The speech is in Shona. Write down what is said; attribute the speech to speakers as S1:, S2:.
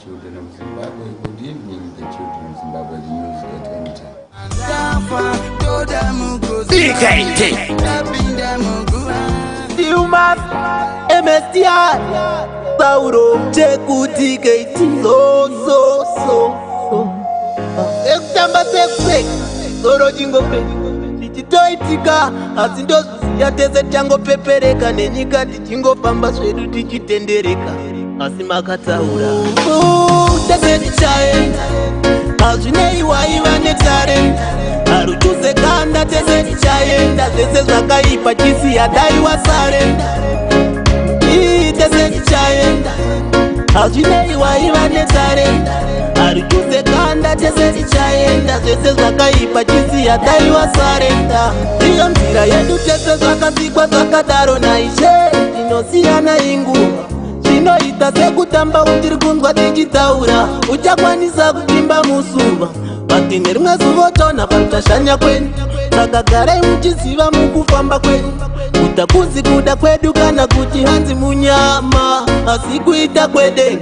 S1: children of Zimbabwe. Good evening, the children of Zimbabwe, the news that enter.
S2: DKT Human MSTR Sauro Cheku DKT So Ekutamba sekusek Soro jingo pe tichitoitika asi ndoziya tese tangopepereka nenyika tichingofamba zvedu tichitendereka asi makataura tese tichaenda hazvinei waiva netarenda harutuzekanda tese tichaenda zvese zvakaipa chisiya dai wasarenda tese tichaenda hazvinei waiva netarenda harutuzekanda tese tichaenda zvese zvakaipa chisiya dai wasarenda iyo nzira yedu tese zvakasikwa zvakadaro naishe tinosiyana inguva zvinoita sekutamba utiri kunzwa tichitaura uchakwanisa kutimba musuva vatine rimwe zuva tona parutashanya kwenu saka garai muchiziva mukufamba kwenu kuta kuzi kuda kwedu kana kuti hanzi munyama asi kuita kwedeni.